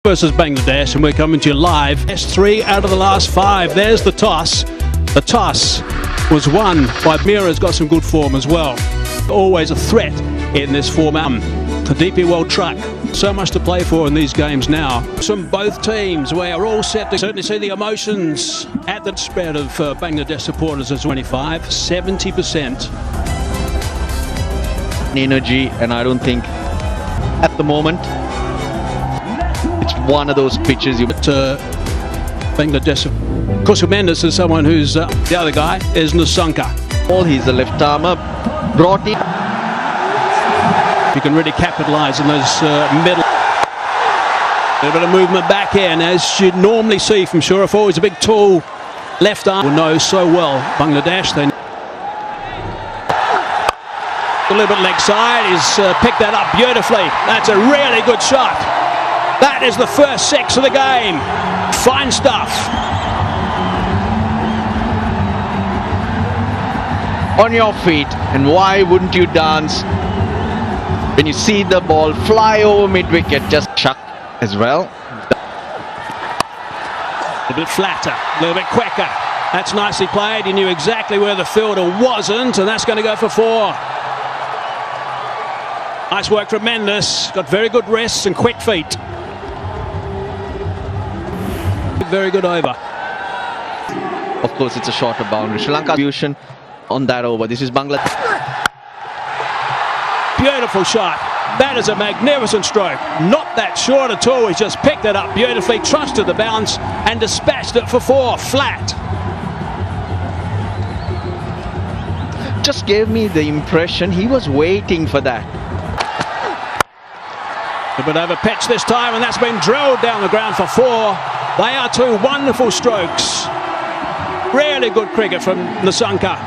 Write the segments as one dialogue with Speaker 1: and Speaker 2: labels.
Speaker 1: Versus Bangladesh, and we're coming to you live. It's 3 out of the last 5. There's the toss. The toss was won by Mira's got some good form as well. Always a threat in this format. The DP World Truck. So much to play for in these games now. From both teams, we are all set to certainly see the emotions at the spread of Bangladesh supporters as 25, 70%.
Speaker 2: Energy, and I don't think at the moment it's one of those pitches you.
Speaker 1: Bangladesh, of course, Mendes is someone who's the other guy is Nasanka.
Speaker 2: He's a left armer, brought in.
Speaker 1: You can really capitalise on those middle. A little bit of movement back in, as you'd normally see from Shurafo. He's a big, tall left arm. Will know so well Bangladesh. They a little bit leg side. He's picked that up beautifully. That's a really good shot. That is the first 6 of the game. Fine stuff.
Speaker 2: On your feet, and why wouldn't you dance when you see the ball fly over mid-wicket? Just chuck as well.
Speaker 1: A bit flatter, a little bit quicker. That's nicely played. He knew exactly where the fielder wasn't, and that's going to go for 4. Nice work from Mendes. Got very good wrists and quick feet. Very good over.
Speaker 2: Of course, it's a shorter boundary. Sri Lanka contribution on that over. This is Bangladesh.
Speaker 1: Beautiful shot. That is a magnificent stroke. Not that short at all. He's just picked it up beautifully, trusted the bounce, and dispatched it for 4. Flat.
Speaker 2: Just gave me the impression he was waiting for that.
Speaker 1: A bit over pitch this time, and that's been drilled down the ground for 4. They are 2 wonderful strokes. Really good cricket from Nasanka.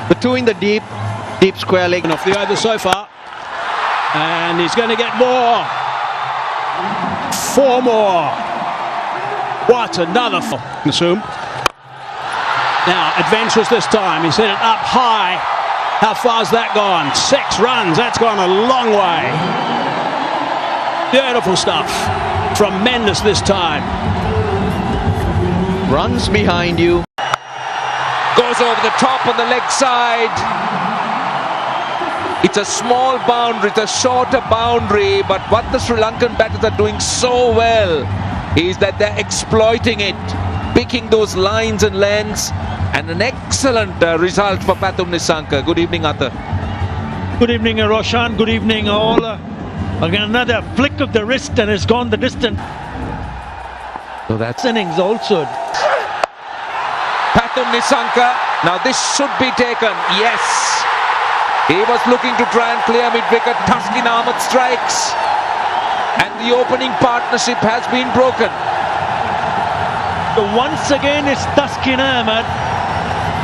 Speaker 2: The 2 in the deep square leg.
Speaker 1: Off the over so far. And he's going to get more. 4 more. What another Nasum. Now, adventurous this time. He's hit it up high. How far's that gone? 6 runs. That's gone a long way. Beautiful stuff from Mendes this time.
Speaker 2: Runs behind you.
Speaker 3: Goes over the top on the leg side. It's a small boundary, it's a shorter boundary, but what the Sri Lankan batters are doing so well is that they're exploiting it, picking those lines and lengths, and an excellent result for Pathum Nisanka. Good evening, Arthur.
Speaker 4: Good evening, Roshan. Good evening, all. Again, another flick of the wrist, and it's gone the distance.
Speaker 3: So that's
Speaker 4: Innings also.
Speaker 3: Pathum Nisanka. Now this should be taken. Yes. He was looking to try and clear mid-wicket. Taskin Ahmed strikes. And the opening partnership has been broken.
Speaker 4: So once again, it's Taskin Ahmed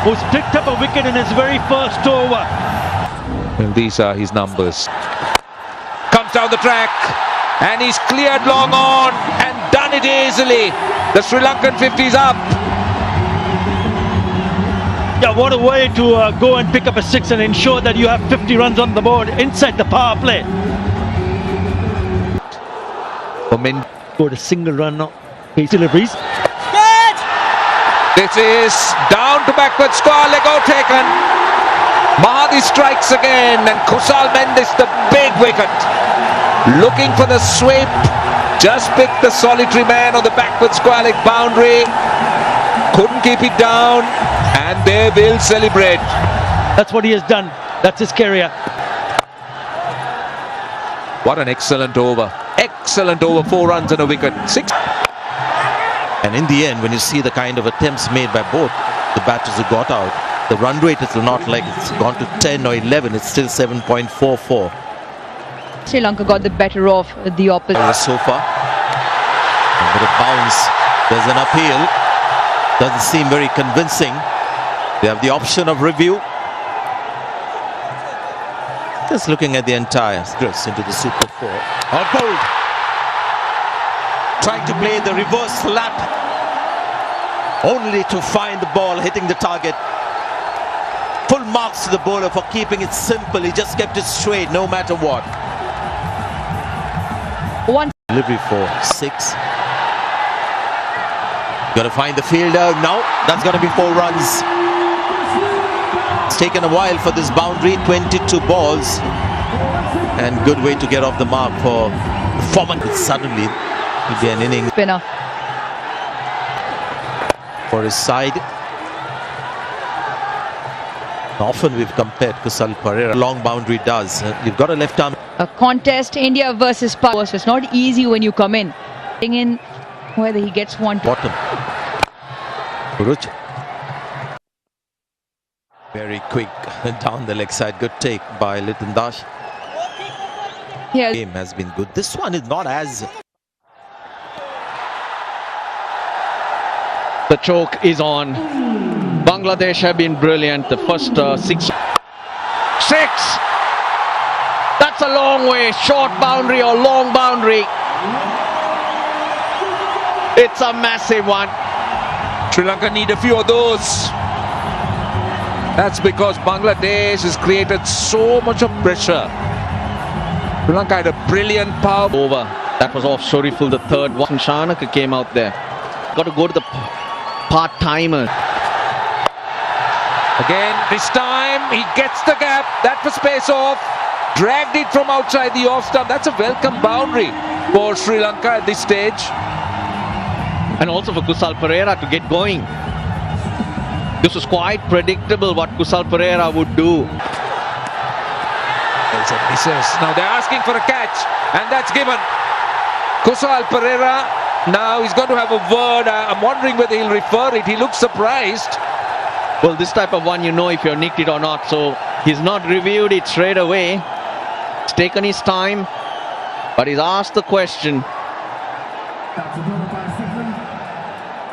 Speaker 4: who's picked up a wicket in his very first over.
Speaker 3: Well, these are his numbers. Comes down the track. And he's cleared long on and done it easily. The Sri Lankan 50 is up.
Speaker 4: Yeah, what a way to go and pick up a 6 and ensure that you have 50 runs on the board inside the power play. Go to single run now. Pace deliveries.
Speaker 3: This is down to backward score. Lego taken. Mahadi strikes again, and Kusal Mendes the big wicket. Looking for the sweep. Just picked the solitary man on the backward square leg boundary. Couldn't keep it down, and they will celebrate.
Speaker 4: That's what he has done. That's his career.
Speaker 3: What an excellent over. Excellent over, 4 runs and a wicket. 6.
Speaker 5: And in the end, when you see the kind of attempts made by both the batters who got out, the run rate is not like it's gone to 10 or 11, it's still 7.44.
Speaker 6: Sri Lanka got the better of the opposite.
Speaker 5: So far, a bit of bounce, there's an appeal, doesn't seem very convincing. They have the option of review. Just looking at the entire stress into the Super 4. On bold. Trying to play the reverse lap, only to find the ball hitting the target. Full marks to the bowler for keeping it simple. He just kept it straight no matter what.
Speaker 6: One.
Speaker 5: Delivery for 6. Got to find the fielder. No, that's going to be 4 runs. It's taken a while for this boundary. 22 balls. And good way to get off the mark for Foreman. Suddenly, it'll be an inning
Speaker 6: Spinner.
Speaker 5: for his side. Often we've compared Kusal Perera. Long boundary does. You've got a left arm.
Speaker 6: A contest, India versus Pakistan. It's not easy when you come in. In whether he gets one.
Speaker 5: Bottom. Uruj. Very quick down the leg side. Good take by Litan Dash.
Speaker 6: Yeah.
Speaker 5: Game has been good. This one is not as...
Speaker 2: The choke is on. Bangladesh have been brilliant. The first 6. That's a long way. Short boundary or long boundary. It's a massive one.
Speaker 3: Sri Lanka need a few of those. That's because Bangladesh has created so much of pressure. Sri Lanka had a brilliant power.
Speaker 2: Over. That was off Shoriful, the third. Watson Shanaka came out there. Got to go to the part-timer.
Speaker 3: Again, this time he gets the gap. That was space off. Dragged it from outside the off stump. That's a welcome boundary for Sri Lanka at this stage.
Speaker 2: And also for Kusal Perera to get going. This was quite predictable what Kusal Perera would do.
Speaker 3: There's a misses. Now they're asking for a catch, and that's given. Kusal Perera, now he's going to have a word. I'm wondering whether he'll refer it. He looks surprised.
Speaker 2: Well, this type of one, you know if you're nicked it or not. So he's not reviewed it straight away. He's taken his time, but he's asked the question.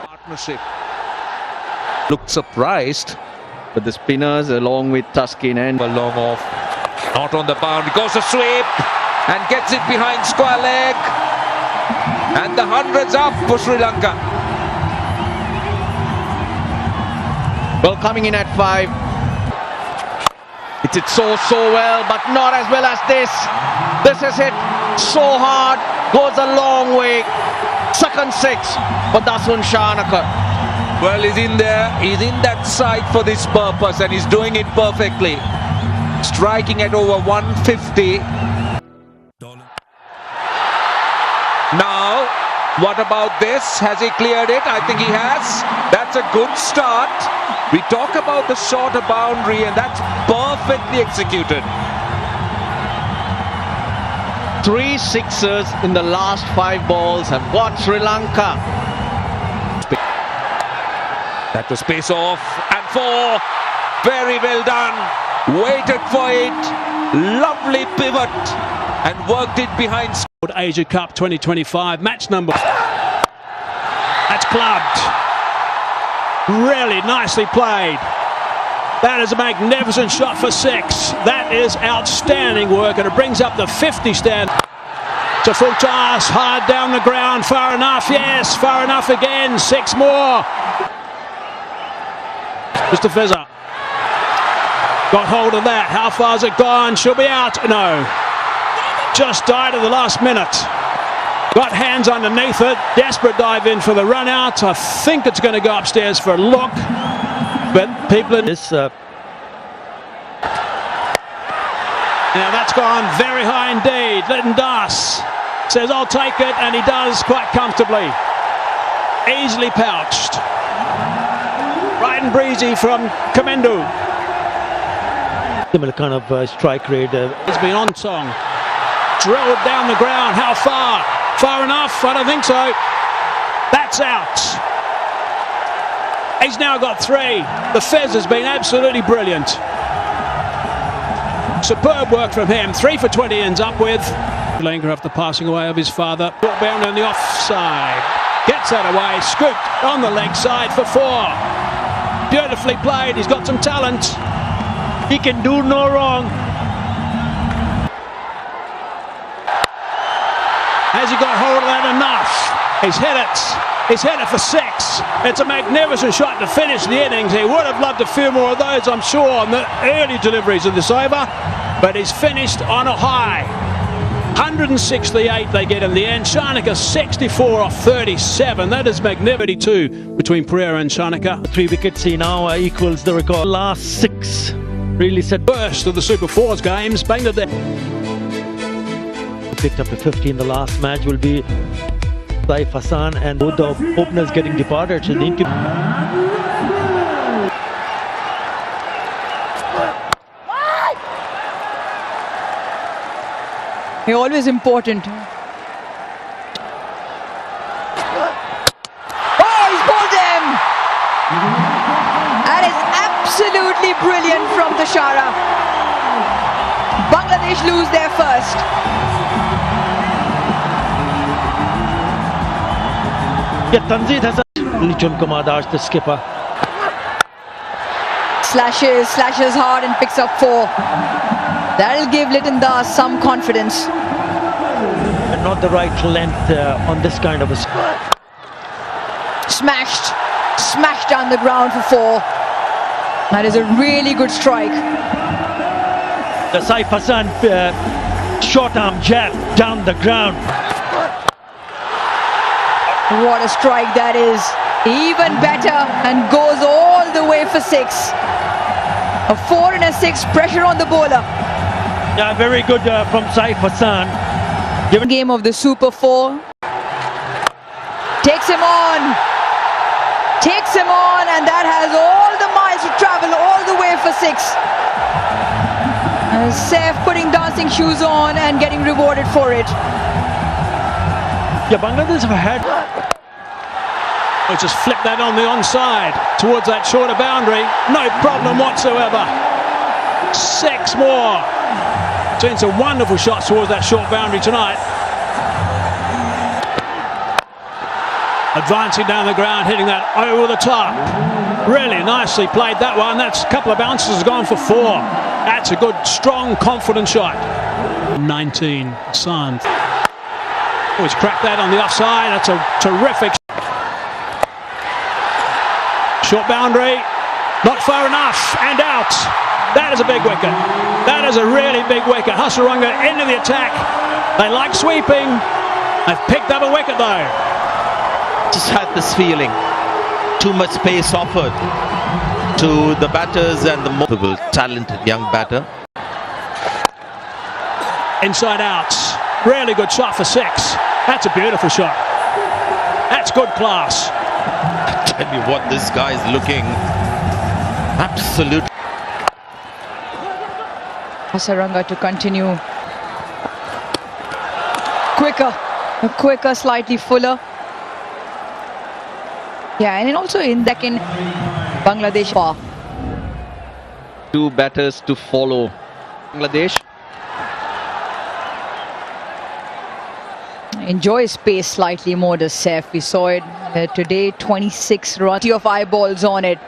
Speaker 3: Partnership. Looked surprised.
Speaker 2: But the spinners, along with Tuskin and
Speaker 3: Long off. Not on the boundary. Goes a sweep and gets it behind square leg. And the hundreds up for Sri Lanka.
Speaker 2: well, coming in at 5. It's hit so well, but not as well as this. This is hit so hard, goes a long way. Second 6 for Dasun Shanaka.
Speaker 3: Well, he's in there. He's in that side for this purpose, and he's doing it perfectly. Striking at over 150. Now, what about this? Has he cleared it? I think he has. That's a good start. We talk about the shorter boundary, and that's perfectly executed.
Speaker 2: 3 sixes in the last 5 balls have got Sri Lanka.
Speaker 3: That was space off, and 4. Very well done. Waited for it. Lovely pivot and worked it behind.
Speaker 1: Asia Cup 2025 match number. That's clubbed. Really nicely played. That is a magnificent shot for 6. That is outstanding work, and it brings up the 50 stand. It's a full toss, hard down the ground, far enough, yes, far enough again, 6 more. Mr. Fezza got hold of that. How far's it gone? She'll be out. No. Just died at the last minute. Got hands underneath it. Desperate dive in for the run out. I think it's going to go upstairs for a look. But people in this. Now that's gone very high indeed. Lytton Das says, I'll take it. And he does quite comfortably. Easily pouched. Right and breezy from Komendu.
Speaker 4: Similar kind of strike rate.
Speaker 1: It's been on song. Drilled down the ground. How far? Far enough? I don't think so. That's out. He's now got 3. The Fez has been absolutely brilliant. Superb work from him. 3 for 20 ends up with. Lanka after passing away of his father. Brought down on the offside. Gets that away. Scooped on the leg side for 4. Beautifully played. He's got some talent. He can do no wrong. Has he got hold of that enough? He's hit it. He's hit it for 6. is. It's a magnificent shot to finish the innings. He would have loved a few more of those, I'm sure, on the early deliveries of this over, but he's finished on a high. 168 they get in the end. Shanaka 64 off 37. That is magnificent too between Pereira and Shanaka.
Speaker 4: 3 wickets he now equals the record. Last 6 really set.
Speaker 1: First of the Super 4s games, Bangladesh.
Speaker 4: Picked up to 50 in the last match will be Saif Hassan, and both the openers getting departed. So they need to.
Speaker 6: Always important. Oh, he's bowled him! That is absolutely brilliant from the Shara. Bangladesh lose their first.
Speaker 4: Yeah, Tanzid has Lichun Kumadash, the skipper.
Speaker 6: Slashes hard and picks up 4. That'll give Liton Das some confidence.
Speaker 4: And not the right length on this kind of a
Speaker 6: Smashed down the ground for 4. That is a really good strike.
Speaker 4: The Saif Hassan short arm jab down the ground.
Speaker 6: What a strike that is. Even better, and goes all the way for 6. A 4 and a 6, pressure on the bowler.
Speaker 4: Yeah, very good from Saif Hassan.
Speaker 6: Game of the Super 4. Takes him on, and that has all the miles to travel all the way for 6. Saif putting dancing shoes on and getting rewarded for it.
Speaker 4: Yeah, Bangladesh have had.
Speaker 1: We'll just flip that on the onside towards that shorter boundary. No problem whatsoever. 6 more. Seen some wonderful shots towards that short boundary tonight. Advancing down the ground, hitting that over the top. Really nicely played that one. That's a couple of bounces gone for 4. That's a good, strong, confident shot. 19, San. Always cracked that on the offside. That's a terrific short boundary. Not far enough, and out. That is a big wicket. That is a really big wicket. Hasaranga into the attack. They like sweeping. They've picked up a wicket though.
Speaker 5: Just had this feeling. Too much space offered to the batters and the multiple talented young batter.
Speaker 1: Inside out. Really good shot for 6. That's a beautiful shot. That's good class.
Speaker 5: Tell you what, this guy is looking absolute.
Speaker 6: Hasaranga to continue. Quicker, slightly fuller. Yeah, and then also in second, Bangladesh.
Speaker 2: 2 batters to follow. Bangladesh.
Speaker 6: Enjoys pace slightly more, does Saif. We saw it today, 26 runs of eyeballs on it.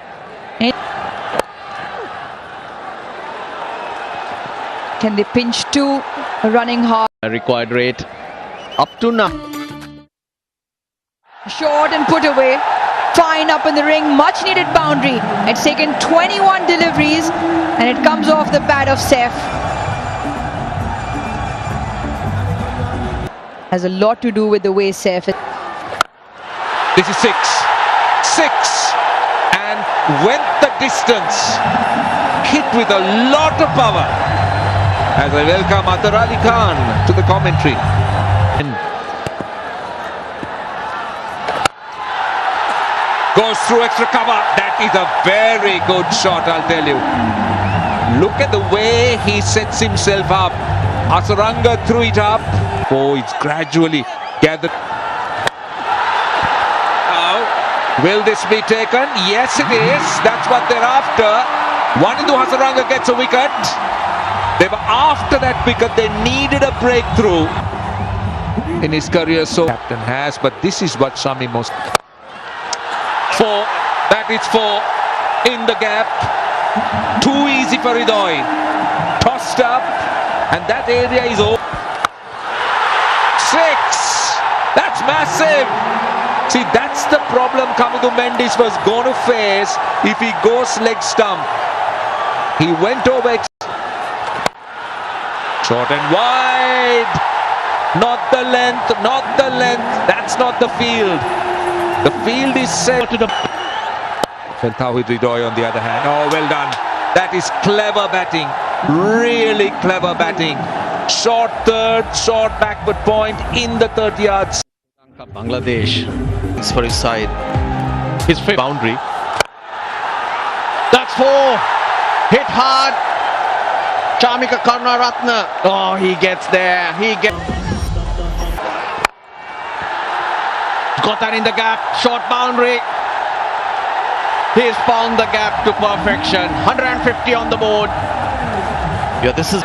Speaker 6: Can they pinch 2? Running hard.
Speaker 2: Required rate up to now.
Speaker 6: Short and put away. Fine up in the ring. Much needed boundary. It's taken 21 deliveries and it comes off the pad of Saif. Has a lot to do with the way Saif is.
Speaker 3: This is 6. And went the distance. Hit with a lot of power. As I welcome Atar Ali Khan to the commentary. Goes through extra cover. That is a very good shot, I'll tell you. Look at the way he sets himself up. Hasaranga threw it up. Oh, it's gradually gathered. Now, will this be taken? Yes, it is. That's what they're after. Wanindu Hasaranga gets a wicket. They were after that wicket. They needed a breakthrough in his career. So captain has, but this is what Shami most. 4. That is 4 in the gap. Too easy for Hridoy. Tossed up, and that area is over. 6. That's massive. See, that's the problem Kamidu Mendes was going to face if he goes leg stump. He went over. Short and wide. Not the length, not the length. That's not the field. The field is set to the... Tawhid Ridoy on the other hand. Oh, well done. That is clever batting. Really clever batting. Short third, short backward point in the 30 yards.
Speaker 2: Bangladesh.
Speaker 5: Thanks for his side.
Speaker 2: His fifth
Speaker 5: Boundary.
Speaker 2: That's four. Hit hard. Chamika Karunaratne. Oh, he gets there. He gets. Got that in the gap. Short boundary. He's found the gap to perfection. 150 on the board.
Speaker 5: Yeah, this is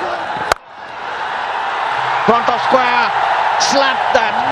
Speaker 2: Front of square. Slapped that.